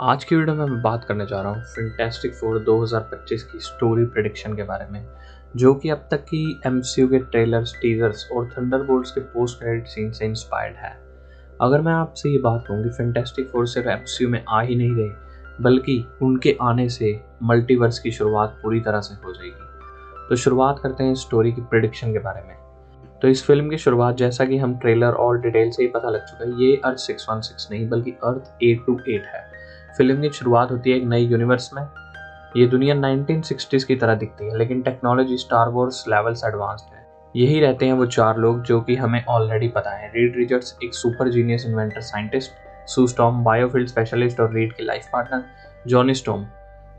आज की वीडियो में मैं बात करने जा रहा हूँ फैंटास्टिक फोर 2025 की स्टोरी प्रेडिक्शन के बारे में, जो कि अब तक की एमसीयू के ट्रेलर्स, टीजर्स और थंडरबोल्ट्स के पोस्ट क्रेडिट सीन से इंस्पायर्ड है। अगर मैं आपसे ये बात कहूँ कि फैंटास्टिक फोर सिर्फ एमसीयू में आ ही नहीं रहे, बल्कि उनके आने से मल्टीवर्स की शुरुआत पूरी तरह से हो जाएगी। तो शुरुआत करते हैं स्टोरी की प्रेडिक्शन के बारे में। तो इस फिल्म की शुरुआत, जैसा कि हम ट्रेलर और डिटेल से ही पता लग चुका है, ये अर्थ 616 नहीं बल्कि अर्थ 828 है। फिल्म की शुरुआत होती है एक नई यूनिवर्स में। ये दुनिया 1960s की तरह दिखती है, लेकिन technology star Wars levels advanced है। यही रहते हैं वो चार लोग जो कि हमें ऑलरेडी पता है। रीड रिचर्ड्स, एक super genius inventor scientist, Sue Storm, biofield specialist और रीड की life partner, Johnny Storm,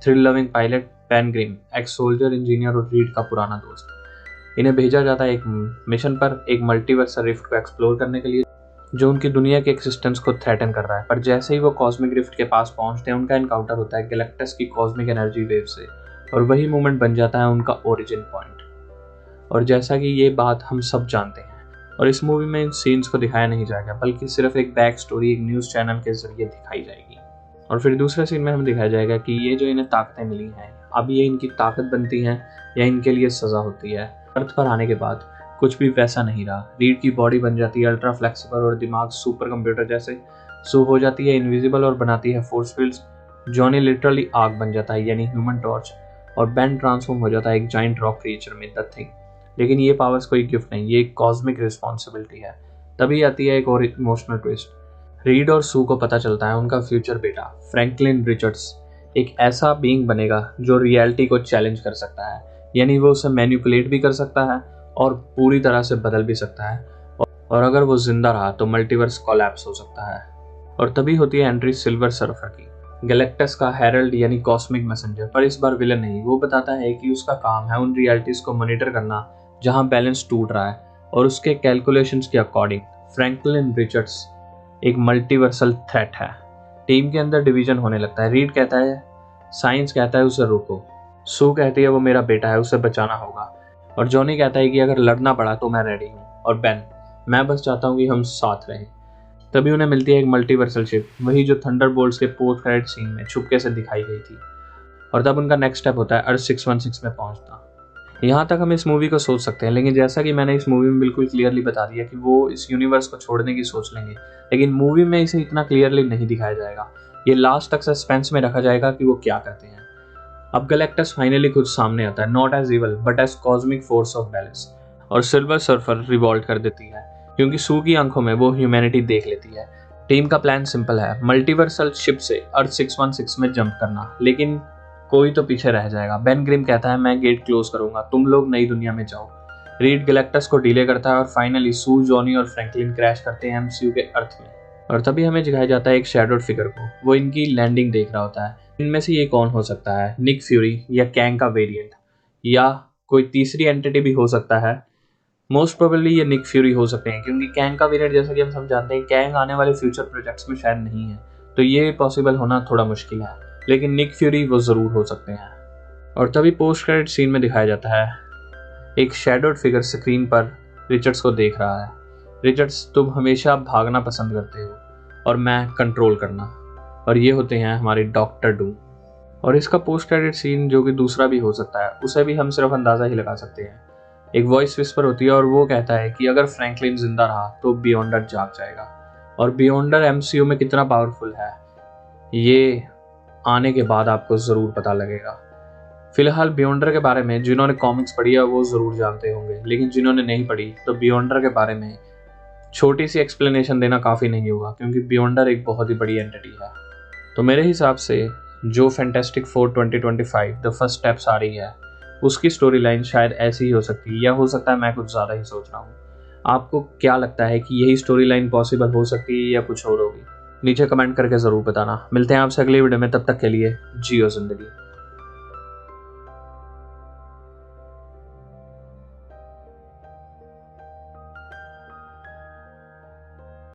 thrill loving pilot, Ben Grimm, ex soldier engineer और रीड का पुराना दोस्त। इन्हें भेजा जाता है एक मिशन पर, एक मल्टीवर्स रिफ्ट को एक्सप्लोर करने के लिए, जो उनकी दुनिया के एक्सिस्टेंस को थ्रेटन कर रहा है। पर जैसे ही वो कॉस्मिक रिफ्ट के पास पहुंचते हैं, उनका एनकाउंटर होता है गैलेक्टस की कॉस्मिक एनर्जी वेव से, और वही मोमेंट बन जाता है उनका ओरिजिन पॉइंट। और जैसा कि ये बात हम सब जानते हैं, और इस मूवी में इन सीन्स को दिखाया नहीं जाएगा, बल्कि सिर्फ एक बैक स्टोरी एक न्यूज़ चैनल के जरिए दिखाई जाएगी। और फिर दूसरे सीन में हमें दिखाया जाएगा कि ये जो इन्हें ताकतें मिली हैं, अब ये इनकी ताकत बनती हैं या इनके लिए सज़ा होती है। अर्थ पर आने के बाद कुछ भी वैसा नहीं रहा। रीड की बॉडी बन जाती है अल्ट्रा फ्लेक्सिबल और दिमाग सुपर कंप्यूटर जैसे। सू हो जाती है इनविजिबल और बनाती है फोर्स फील्ड्स। जॉनी लिटरली आग बन जाता है, यानी ह्यूमन टॉर्च। और बेन ट्रांसफॉर्म हो जाता है एक जाइंट रॉक क्रिएचर में, द थिंग। लेकिन ये पावर्स कोई गिफ्ट नहीं, ये एक कॉस्मिक रिस्पॉन्सिबिलिटी है। तभी आती है एक और इमोशनल ट्विस्ट। रीड और सू को पता चलता है उनका फ्यूचर बेटा फ्रैंकलिन रिचर्ड्स एक ऐसा बीइंग बनेगा जो रियलिटी को चैलेंज कर सकता है, यानी वो उसे मैनिपुलेट भी कर सकता है और पूरी तरह से बदल भी सकता है। और अगर वो जिंदा रहा तो मल्टीवर्स कोलैप्स हो सकता है। और तभी होती है एंट्री सिल्वर सर्फर की, गैलेक्टस का हेरल्ड यानी कॉस्मिक मैसेंजर। पर इस बार विलन नहीं, वो बताता है कि उसका काम है उन रियलिटीज को मॉनिटर करना जहां बैलेंस टूट रहा है, और उसके कैलकुलेशंस के अकॉर्डिंग फ्रैंकलिन रिचर्ड्स एक मल्टीवर्सल थ्रेट है। टीम के अंदर डिवीजन होने लगता है। रीड कहता है, साइंस कहता है उसे रोको। सू कहती है वो मेरा बेटा है, उसे बचाना होगा। और जॉनी कहता है कि अगर लड़ना पड़ा तो मैं रेडी हूँ। और बेन, मैं बस चाहता हूँ कि हम साथ रहें। तभी उन्हें मिलती है एक मल्टीवर्सल शिप, वही जो थंडरबोल्ट्स के पोस्ट क्रेडिट सीन में छुपके से दिखाई गई थी। और तब उनका नेक्स्ट स्टेप होता है अर्थ 616 में पहुंचना। यहाँ तक हम इस मूवी को सोच सकते हैं, लेकिन जैसा कि मैंने इस मूवी में बिल्कुल क्लियरली बता दिया कि वो इस यूनिवर्स को छोड़ने की सोच लेंगे, लेकिन मूवी में इसे इतना क्लियरली नहीं दिखाया जाएगा। ये लास्ट तक सस्पेंस में रखा जाएगा कि वो क्या करते हैं। अब गैलेक्टस फाइनली खुद सामने आता है, not as evil but as cosmic force of balance. और सिल्वर सर्फर रिवॉल्ट कर देती है, क्योंकि सू की आंखों में वो ह्यूमैनिटी देख लेती है। टीम का प्लान सिंपल है, मल्टीवर्सल शिप से अर्थ 616 में जंप करना, लेकिन कोई तो पीछे रह जाएगा। बेन ग्रिम कहता है मैं गेट क्लोज करूंगा, तुम लोग नई दुनिया में जाओ। रीड गैलेक्टस को डिले करता है और फाइनली सू, जॉनी और फ्रैंकलिन क्रैश करते हैं एमसीयू के अर्थ में। और तभी हमें दिखाया जाता है एक शैडोड फिगर को, वो इनकी लैंडिंग देख रहा होता है। इनमें से ये कौन हो सकता है? निक फ्यूरी या कैंग का वेरिएंट, या कोई तीसरी एंटिटी भी हो सकता है। मोस्ट प्रोबेबली ये निक फ्यूरी हो सकते हैं, क्योंकि कैंग का वेरिएंट जैसा कि हम सब जानते हैं, कैंग आने वाले फ्यूचर प्रोजेक्ट्स में शायद नहीं है, तो ये पॉसिबल होना थोड़ा मुश्किल है। लेकिन निक फ्यूरी वो जरूर हो सकते हैं। और तभी पोस्ट क्रेडिट सीन में दिखाया जाता है एक शैडोड फिगर स्क्रीन पर रिचर्ड्स को देख रहा है। रिचर्ड्स, तुम हमेशा भागना पसंद करते हो और मैं कंट्रोल करना। और ये होते हैं हमारे डॉक्टर डूम। और इसका पोस्ट क्रेडिट सीन, जो कि दूसरा भी हो सकता है, उसे भी हम सिर्फ अंदाजा ही लगा सकते हैं। एक वॉइस विस्पर होती है और वो कहता है कि अगर फ्रैंकलिन जिंदा रहा तो बियॉन्डर जाग जाएगा। और बियॉन्डर एमसीयू में कितना पावरफुल है, ये आने के बाद आपको जरूर पता लगेगा। फिलहाल बियॉन्डर के बारे में जिन्होंने कॉमिक्स पढ़ी है वो जरूर जानते होंगे, लेकिन जिन्होंने नहीं पढ़ी तो बियॉन्डर के बारे में छोटी सी एक्सप्लेनेशन देना काफ़ी नहीं होगा, क्योंकि बियॉन्डर एक बहुत ही बड़ी एंटिटी है। तो मेरे हिसाब से जो fantastic four 2025 the first steps आ रही है, उसकी स्टोरी लाइन शायद ऐसी ही हो सकती है, या हो सकता है मैं कुछ ज़्यादा ही सोच रहा हूँ। आपको क्या लगता है कि यही स्टोरी लाइन पॉसिबल हो सकती है या कुछ और होगी? नीचे कमेंट करके ज़रूर बताना। मिलते हैं आपसे अगली वीडियो में, तब तक के लिए जियो ज़िंदगी।